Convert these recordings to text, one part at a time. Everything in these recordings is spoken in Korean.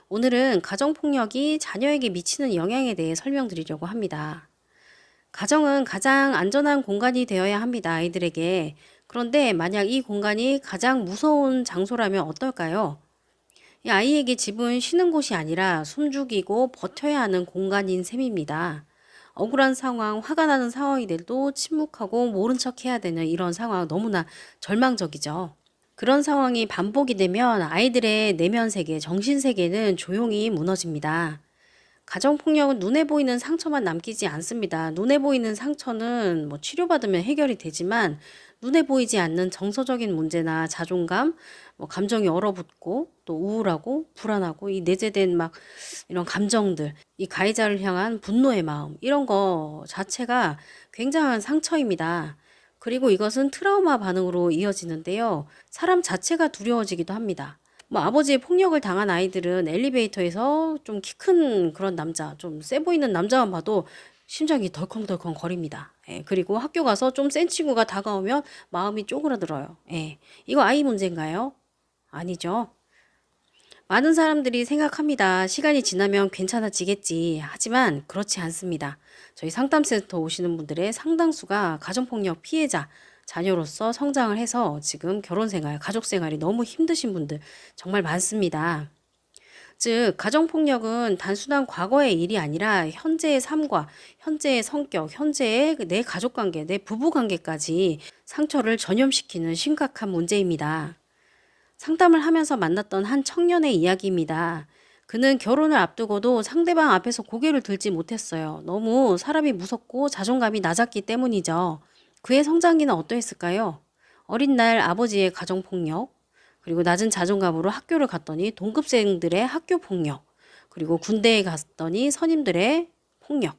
오늘은 가정폭력이 자녀에게 미치는 영향에 대해 설명드리려고 합니다. 가정은 가장 안전한 공간이 되어야 합니다, 아이들에게. 그런데 만약 이 공간이 가장 무서운 장소라면 어떨까요? 이 아이에게 집은 쉬는 곳이 아니라 숨죽이고 버텨야 하는 공간인 셈입니다. 억울한 상황, 화가 나는 상황이 돼도 침묵하고 모른 척 해야 되는 이런 상황 너무나 절망적이죠. 그런 상황이 반복이 되면 아이들의 내면 세계, 정신 세계는 조용히 무너집니다. 가정폭력은 눈에 보이는 상처만 남기지 않습니다. 눈에 보이는 상처는 뭐 치료받으면 해결이 되지만 눈에 보이지 않는 정서적인 문제나 자존감, 뭐 감정이 얼어붙고 또 우울하고 불안하고 이 내재된 막 이런 감정들, 이 가해자를 향한 분노의 마음, 이런 거 자체가 굉장한 상처입니다. 그리고 이것은 트라우마 반응으로 이어지는데요. 사람 자체가 두려워지기도 합니다. 뭐 아버지의 폭력을 당한 아이들은 엘리베이터에서 좀 키 큰 그런 남자, 좀 세 보이는 남자만 봐도 심장이 덜컹덜컹 거립니다. 예, 그리고 학교 가서 좀 센 친구가 다가오면 마음이 쪼그라들어요. 예, 이거 아이 문제인가요? 아니죠. 많은 사람들이 생각합니다. 시간이 지나면 괜찮아지겠지. 하지만 그렇지 않습니다. 저희 상담센터 오시는 분들의 상당수가 가정폭력 피해자, 자녀로서 성장을 해서 지금 결혼생활, 가족생활이 너무 힘드신 분들 정말 많습니다. 즉, 가정폭력은 단순한 과거의 일이 아니라 현재의 삶과 현재의 성격, 현재의 내 가족관계, 내 부부관계까지 상처를 전염시키는 심각한 문제입니다. 상담을 하면서 만났던 한 청년의 이야기입니다. 그는 결혼을 앞두고도 상대방 앞에서 고개를 들지 못했어요. 너무 사람이 무섭고 자존감이 낮았기 때문이죠. 그의 성장기는 어떠했을까요? 어린 날 아버지의 가정폭력, 그리고 낮은 자존감으로 학교를 갔더니 동급생들의 학교폭력, 그리고 군대에 갔더니 선임들의 폭력,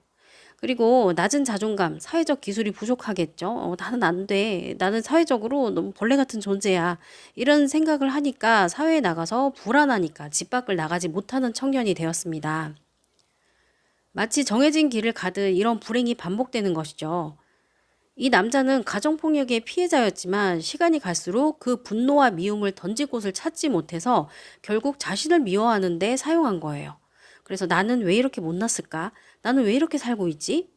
그리고 낮은 자존감, 사회적 기술이 부족하겠죠. 나는 안 돼. 나는 사회적으로 너무 벌레 같은 존재야. 이런 생각을 하니까 사회에 나가서 불안하니까 집 밖을 나가지 못하는 청년이 되었습니다. 마치 정해진 길을 가듯 이런 불행이 반복되는 것이죠. 이 남자는 가정폭력의 피해자였지만 시간이 갈수록 그 분노와 미움을 던질 곳을 찾지 못해서 결국 자신을 미워하는 데 사용한 거예요. 그래서 나는 왜 이렇게 못났을까? 나는 왜 이렇게 살고 있지?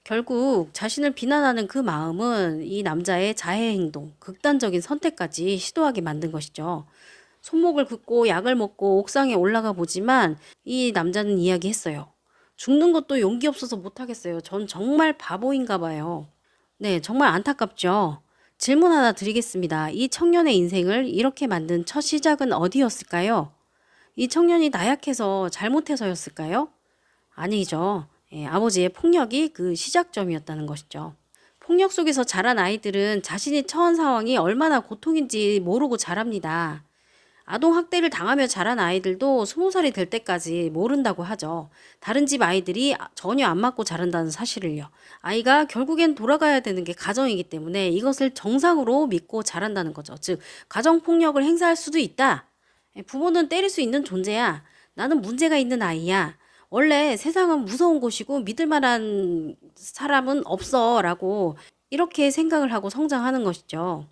결국 자신을 비난하는 그 마음은 이 남자의 자해 행동, 극단적인 선택까지 시도하게 만든 것이죠. 손목을 긋고 약을 먹고 옥상에 올라가 보지만 이 남자는 이야기했어요. 죽는 것도 용기 없어서 못하겠어요. 전 정말 바보인가 봐요. 네, 정말 안타깝죠. 질문 하나 드리겠습니다. 이 청년의 인생을 이렇게 만든 첫 시작은 어디였을까요? 이 청년이 나약해서 잘못해서였을까요? 아니죠. 예, 아버지의 폭력이 그 시작점이었다는 것이죠. 폭력 속에서 자란 아이들은 자신이 처한 상황이 얼마나 고통인지 모르고 자랍니다. 아동학대를 당하며 자란 아이들도 20살이 될 때까지 모른다고 하죠. 다른 집 아이들이 전혀 안 맞고 자란다는 사실을요. 아이가 결국엔 돌아가야 되는 게 가정이기 때문에 이것을 정상으로 믿고 자란다는 거죠. 즉, 가정폭력을 행사할 수도 있다. 부모는 때릴 수 있는 존재야. 나는 문제가 있는 아이야. 원래 세상은 무서운 곳이고 믿을 만한 사람은 없어. 라고 이렇게 생각을 하고 성장하는 것이죠.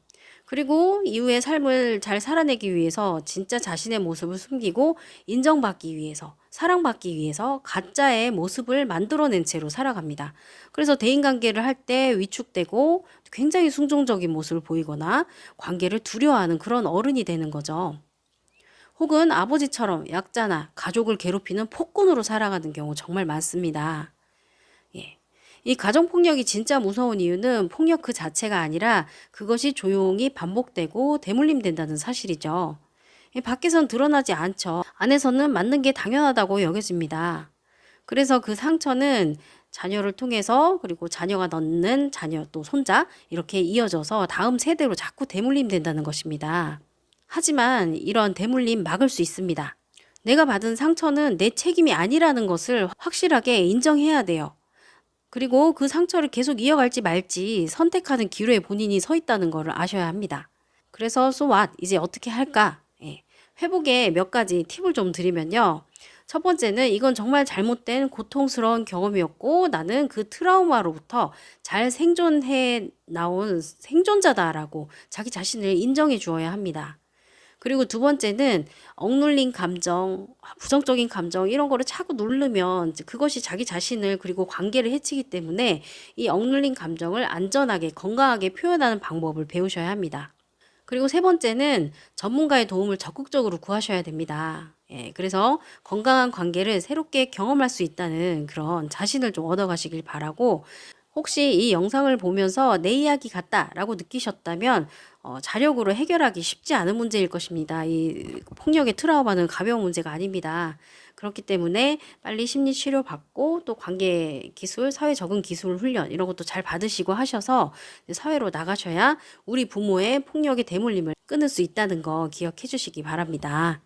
그리고 이후의 삶을 잘 살아내기 위해서 진짜 자신의 모습을 숨기고 인정받기 위해서, 사랑받기 위해서 가짜의 모습을 만들어낸 채로 살아갑니다. 그래서 대인관계를 할 때 위축되고 굉장히 순종적인 모습을 보이거나 관계를 두려워하는 그런 어른이 되는 거죠. 혹은 아버지처럼 약자나 가족을 괴롭히는 폭군으로 살아가는 경우 정말 많습니다. 예. 이 가정폭력이 진짜 무서운 이유는 폭력 그 자체가 아니라 그것이 조용히 반복되고 대물림된다는 사실이죠. 밖에선 드러나지 않죠. 안에서는 맞는 게 당연하다고 여겨집니다. 그래서 그 상처는 자녀를 통해서 그리고 자녀가 낳는 자녀 또 손자 이렇게 이어져서 다음 세대로 자꾸 대물림된다는 것입니다. 하지만 이런 대물림 막을 수 있습니다. 내가 받은 상처는 내 책임이 아니라는 것을 확실하게 인정해야 돼요. 그리고 그 상처를 계속 이어갈지 말지 선택하는 기로에 본인이 서 있다는 것을 아셔야 합니다. 그래서 so what? 이제 어떻게 할까? 예. 회복에 몇 가지 팁을 좀 드리면요. 첫 번째는 이건 정말 잘못된 고통스러운 경험이었고 나는 그 트라우마로부터 잘 생존해 나온 생존자다라고 자기 자신을 인정해 주어야 합니다. 그리고 두 번째는 억눌린 감정, 부정적인 감정 이런 거를 자꾸 누르면 이제 그것이 자기 자신을 그리고 관계를 해치기 때문에 이 억눌린 감정을 안전하게 건강하게 표현하는 방법을 배우셔야 합니다. 그리고 세 번째는 전문가의 도움을 적극적으로 구하셔야 됩니다. 예, 그래서 건강한 관계를 새롭게 경험할 수 있다는 그런 자신을 좀 얻어가시길 바라고, 혹시 이 영상을 보면서 내 이야기 같다라고 느끼셨다면 자력으로 해결하기 쉽지 않은 문제일 것입니다. 이 폭력의 트라우마는 가벼운 문제가 아닙니다. 그렇기 때문에 빨리 심리 치료 받고 또 관계 기술, 사회 적응 기술 훈련 이런 것도 잘 받으시고 하셔서 사회로 나가셔야 우리 부모의 폭력의 대물림을 끊을 수 있다는 거 기억해 주시기 바랍니다.